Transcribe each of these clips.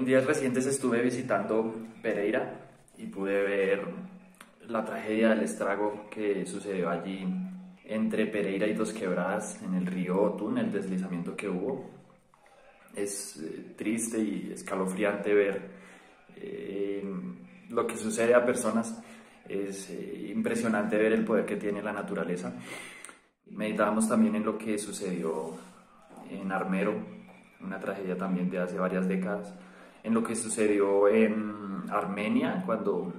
En días recientes estuve visitando Pereira y pude ver la tragedia del estrago que sucedió allí entre Pereira y Dos Quebradas en el río Otún, el deslizamiento que hubo. Es triste y escalofriante ver lo que sucede a personas. Es impresionante ver el poder que tiene la naturaleza. Meditábamos también en lo que sucedió en Armero, una tragedia también de hace varias décadas, en lo que sucedió en Armenia cuando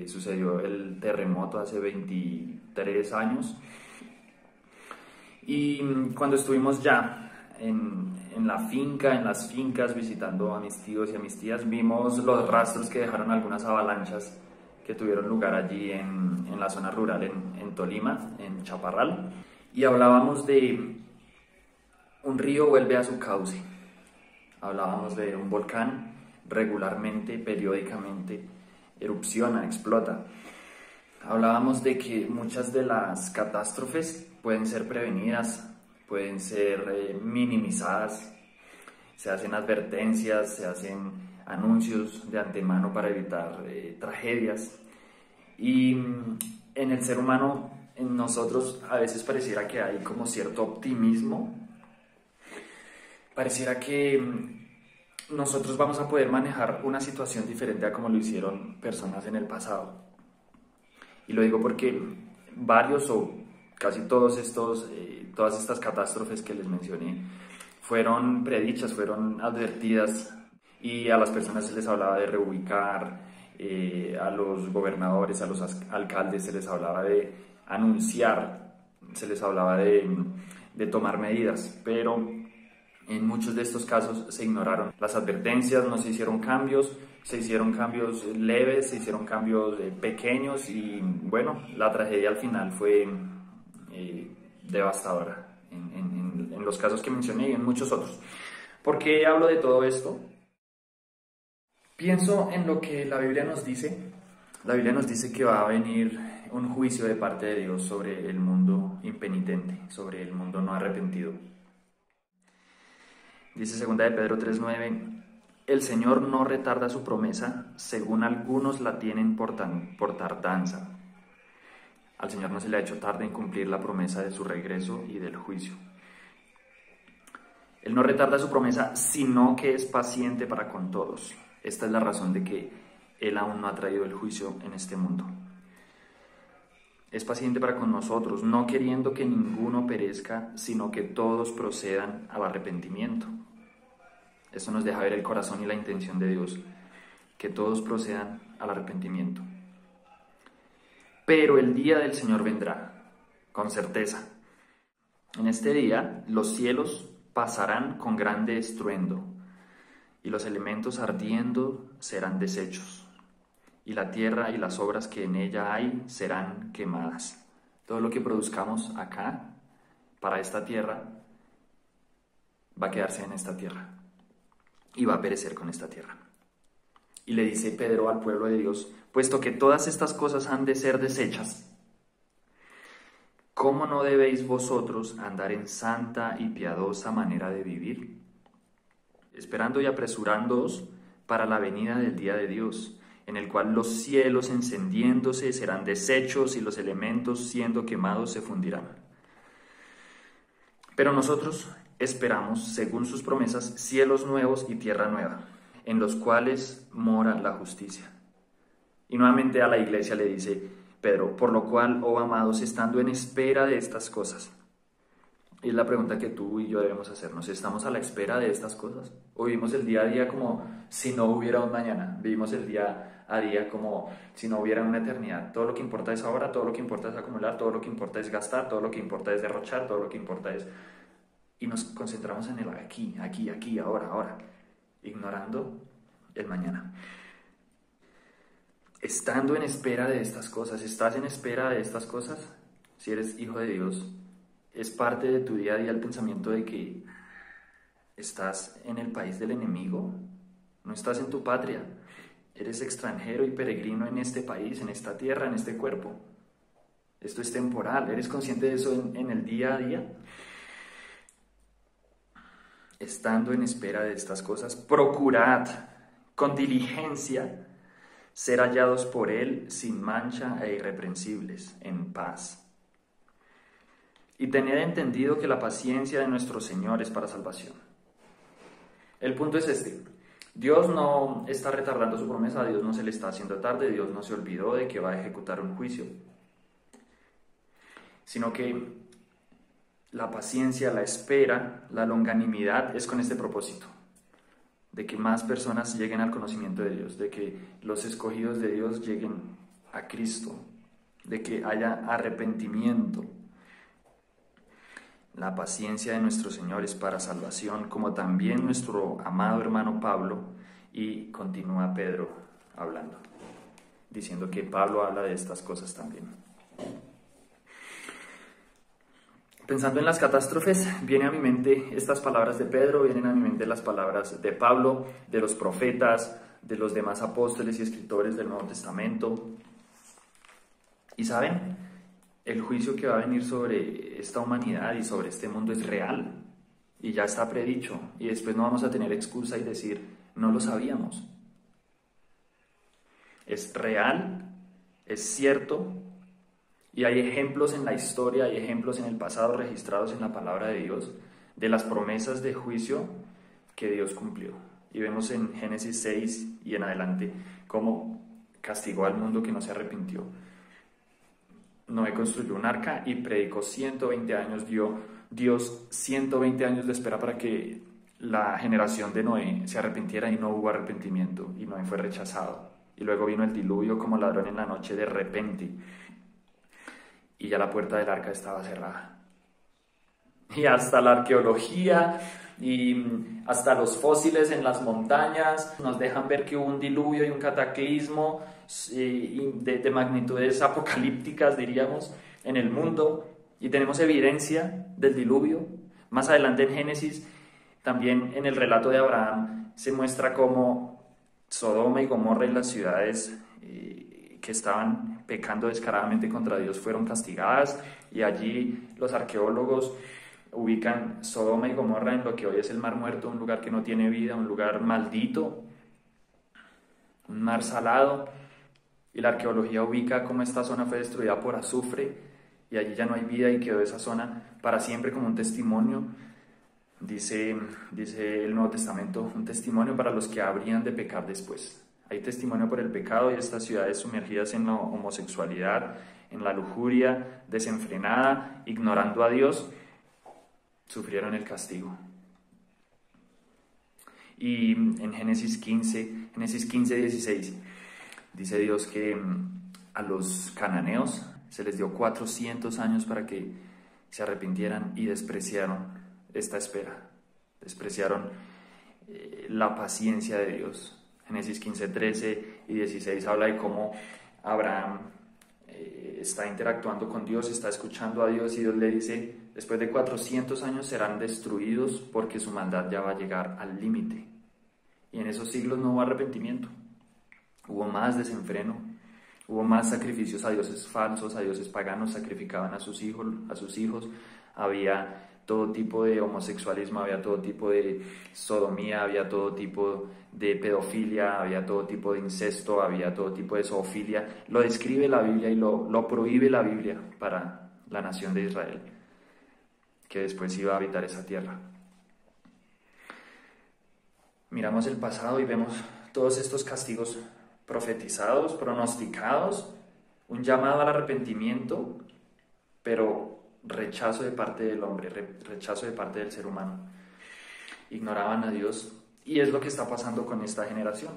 sucedió el terremoto hace 23 años. Y cuando estuvimos ya en la finca, en las fincas, visitando a mis tíos y a mis tías, vimos los rastros que dejaron algunas avalanchas que tuvieron lugar allí en la zona rural, en Tolima, en Chaparral. Y hablábamos de un río vuelve a su cauce. Hablábamos de un volcán regularmente, periódicamente, erupciona, explota. Hablábamos de que muchas de las catástrofes pueden ser prevenidas, pueden ser minimizadas. Se hacen advertencias, se hacen anuncios de antemano para evitar tragedias. Y en el ser humano, en nosotros, a veces pareciera que hay como cierto optimismo. Pareciera que nosotros vamos a poder manejar una situación diferente a como lo hicieron personas en el pasado. Y lo digo porque varios o casi todas estas catástrofes que les mencioné fueron predichas, fueron advertidas, y a las personas se les hablaba de reubicar, a los gobernadores, a los alcaldes se les hablaba de anunciar, se les hablaba de tomar medidas, pero en muchos de estos casos se ignoraron las advertencias, no se hicieron cambios, se hicieron cambios leves, se hicieron cambios pequeños, y bueno, la tragedia al final fue devastadora en los casos que mencioné y en muchos otros. ¿Por qué hablo de todo esto? Pienso en lo que la Biblia nos dice. La Biblia nos dice que va a venir un juicio de parte de Dios sobre el mundo impenitente, sobre el mundo no arrepentido. Dice 2 de Pedro 3:9, el Señor no retarda su promesa, según algunos la tienen por tardanza. Al Señor no se le ha hecho tarde en cumplir la promesa de su regreso y del juicio. Él no retarda su promesa, sino que es paciente para con todos. Esta es la razón de que Él aún no ha traído el juicio en este mundo. Es paciente para con nosotros, no queriendo que ninguno perezca, sino que todos procedan al arrepentimiento. Esto nos deja ver el corazón y la intención de Dios, que todos procedan al arrepentimiento. Pero el día del Señor vendrá, con certeza. En este día los cielos pasarán con grande estruendo, y los elementos ardiendo serán deshechos, y la tierra y las obras que en ella hay serán quemadas. Todo lo que produzcamos acá, para esta tierra, va a quedarse en esta tierra, y va a perecer con esta tierra. Y le dice Pedro al pueblo de Dios, puesto que todas estas cosas han de ser deshechas, ¿cómo no debéis vosotros andar en santa y piadosa manera de vivir? Esperando y apresurándoos para la venida del día de Dios, en el cual los cielos encendiéndose serán deshechos y los elementos siendo quemados se fundirán. Pero nosotros esperamos, según sus promesas, cielos nuevos y tierra nueva, en los cuales mora la justicia. Y nuevamente a la iglesia le dice Pedro, por lo cual, oh amados, estando en espera de estas cosas. Y es la pregunta que tú y yo debemos hacernos. ¿Estamos a la espera de estas cosas? ¿O vivimos el día a día como si no hubiera un mañana? ¿Vivimos el día a día como si no hubiera una eternidad? Todo lo que importa es ahora, todo lo que importa es acumular, todo lo que importa es gastar, todo lo que importa es derrochar, todo lo que importa es... Y nos concentramos en el aquí, ahora, ignorando el mañana. Estando en espera de estas cosas, ¿estás en espera de estas cosas? Si eres hijo de Dios, es parte de tu día a día el pensamiento de que estás en el país del enemigo, no estás en tu patria, eres extranjero y peregrino en este país, en esta tierra, en este cuerpo. Esto es temporal, ¿eres consciente de eso en el día a día? Estando en espera de estas cosas, procurad con diligencia ser hallados por Él sin mancha e irreprensibles, en paz. Y tened entendido que la paciencia de nuestro Señor es para salvación. El punto es este: Dios no está retardando su promesa, a Dios no se le está haciendo tarde, Dios no se olvidó de que va a ejecutar un juicio, sino que la paciencia, la espera, la longanimidad es con este propósito, de que más personas lleguen al conocimiento de Dios, de que los escogidos de Dios lleguen a Cristo, de que haya arrepentimiento. La paciencia de nuestro Señor es para salvación, como también nuestro amado hermano Pablo, y continúa Pedro hablando, diciendo que Pablo habla de estas cosas también. Pensando en las catástrofes, vienen a mi mente estas palabras de Pedro, vienen a mi mente las palabras de Pablo, de los profetas, de los demás apóstoles y escritores del Nuevo Testamento. Y ¿saben? El juicio que va a venir sobre esta humanidad y sobre este mundo es real y ya está predicho, y después no vamos a tener excusa y decir, no lo sabíamos. Es real, es cierto, y hay ejemplos en la historia, hay ejemplos en el pasado registrados en la palabra de Dios de las promesas de juicio que Dios cumplió. Y vemos en Génesis 6 y en adelante cómo castigó al mundo que no se arrepintió. Noé construyó un arca y predicó 120 años, dio Dios 120 años de espera para que la generación de Noé se arrepintiera, y no hubo arrepentimiento, y Noé fue rechazado. Y luego vino el diluvio como ladrón en la noche de repente, y ya la puerta del arca estaba cerrada. Y hasta la arqueología y hasta los fósiles en las montañas nos dejan ver que hubo un diluvio y un cataclismo de magnitudes apocalípticas, diríamos, en el mundo, y tenemos evidencia del diluvio. Más adelante en Génesis, también en el relato de Abraham, se muestra cómo Sodoma y Gomorra y las ciudades que estaban pecando descaradamente contra Dios fueron castigadas, y allí los arqueólogos ubican Sodoma y Gomorra en lo que hoy es el Mar Muerto, un lugar que no tiene vida, un lugar maldito, un mar salado, y la arqueología ubica cómo esta zona fue destruida por azufre, y allí ya no hay vida y quedó esa zona para siempre como un testimonio, dice el Nuevo Testamento, un testimonio para los que habrían de pecar después. Hay testimonio por el pecado, y estas ciudades sumergidas en la homosexualidad, en la lujuria desenfrenada, ignorando a Dios, sufrieron el castigo. Y en Génesis 15, 16, dice Dios que a los cananeos se les dio 400 años para que se arrepintieran, y despreciaron esta espera, despreciaron la paciencia de Dios. Génesis 15, 13 y 16 habla de cómo Abraham está interactuando con Dios, está escuchando a Dios, y Dios le dice, después de 400 años serán destruidos porque su maldad ya va a llegar al límite. Y en esos siglos no hubo arrepentimiento, hubo más desenfreno, hubo más sacrificios a dioses falsos, a dioses paganos, sacrificaban a sus hijos, había todo tipo de homosexualismo, había todo tipo de sodomía, había todo tipo de pedofilia, había todo tipo de incesto, había todo tipo de zoofilia. Lo describe la Biblia y lo prohíbe la Biblia para la nación de Israel, que después iba a habitar esa tierra. Miramos el pasado y vemos todos estos castigos profetizados, pronosticados, un llamado al arrepentimiento, pero rechazo de parte del hombre, rechazo de parte del ser humano. Ignoraban a Dios, y es lo que está pasando con esta generación.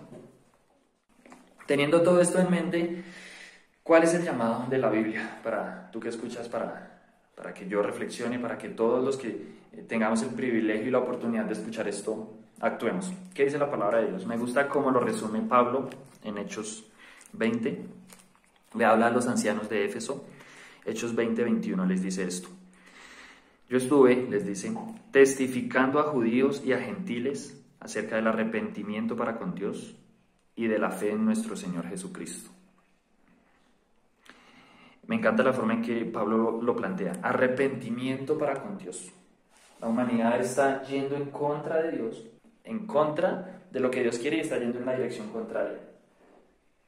Teniendo todo esto en mente, ¿cuál es el llamado de la Biblia para tú que escuchas, para que yo reflexione, para que todos los que tengamos el privilegio y la oportunidad de escuchar esto, actuemos? ¿Qué dice la palabra de Dios? Me gusta cómo lo resume Pablo en Hechos 20. Le habla a los ancianos de Éfeso. Hechos 20, 21 les dice esto. Yo estuve, les dice, testificando a judíos y a gentiles acerca del arrepentimiento para con Dios y de la fe en nuestro Señor Jesucristo. Me encanta la forma en que Pablo lo plantea. Arrepentimiento para con Dios. La humanidad está yendo en contra de Dios, en contra de lo que Dios quiere y está yendo en la dirección contraria.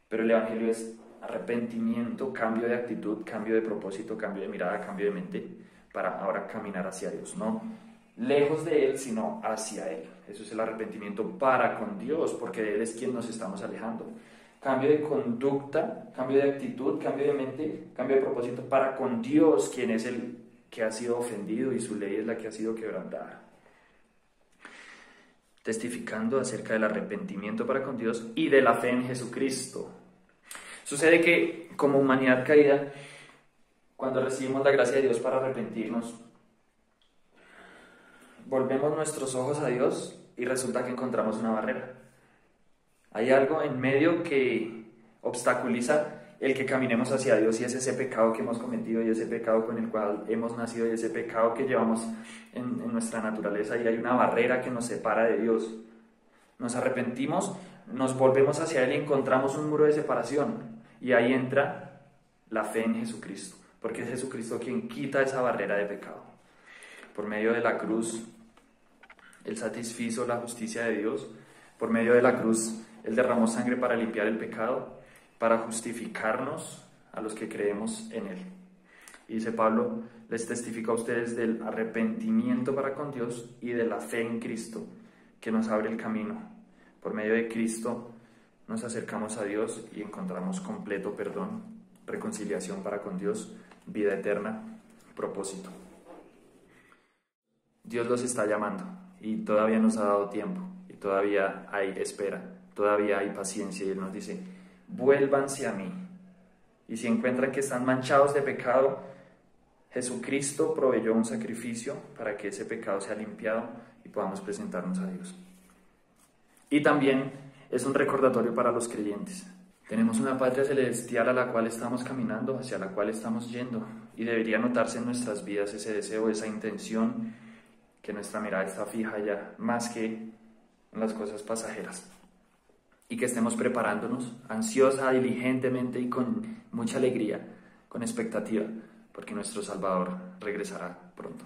Pero el Evangelio es arrepentimiento, cambio de actitud, cambio de propósito, cambio de mirada, cambio de mente, para ahora caminar hacia Dios, no lejos de Él, sino hacia Él. Eso es el arrepentimiento para con Dios, porque de Él es quien nos estamos alejando. Cambio de conducta, cambio de actitud, cambio de mente, cambio de propósito para con Dios, quien es el que ha sido ofendido y su ley es la que ha sido quebrantada. Testificando acerca del arrepentimiento para con Dios y de la fe en Jesucristo. Sucede que como humanidad caída, cuando recibimos la gracia de Dios para arrepentirnos, volvemos nuestros ojos a Dios y resulta que encontramos una barrera. Hay algo en medio que obstaculiza el que caminemos hacia Dios, y es ese pecado que hemos cometido y ese pecado con el cual hemos nacido y ese pecado que llevamos en nuestra naturaleza, y hay una barrera que nos separa de Dios. Nos arrepentimos, nos volvemos hacia Él y encontramos un muro de separación, y ahí entra la fe en Jesucristo, porque es Jesucristo quien quita esa barrera de pecado. Por medio de la cruz, Él satisfizo la justicia de Dios. Por medio de la cruz, Él derramó sangre para limpiar el pecado, para justificarnos a los que creemos en Él. Y dice Pablo, les testifico a ustedes del arrepentimiento para con Dios y de la fe en Cristo, que nos abre el camino. Por medio de Cristo nos acercamos a Dios y encontramos completo perdón, reconciliación para con Dios, vida eterna, propósito. Dios los está llamando y todavía nos ha dado tiempo y todavía hay espera, todavía hay paciencia, y Él nos dice, vuélvanse a mí. Y si encuentran que están manchados de pecado, Jesucristo proveyó un sacrificio para que ese pecado sea limpiado y podamos presentarnos a Dios. Y también es un recordatorio para los creyentes. Tenemos una patria celestial a la cual estamos caminando, hacia la cual estamos yendo, y debería notarse en nuestras vidas ese deseo, esa intención, que nuestra mirada está fija ya, más que en las cosas pasajeras. Y que estemos preparándonos ansiosa, diligentemente y con mucha alegría, con expectativa, porque nuestro Salvador regresará pronto.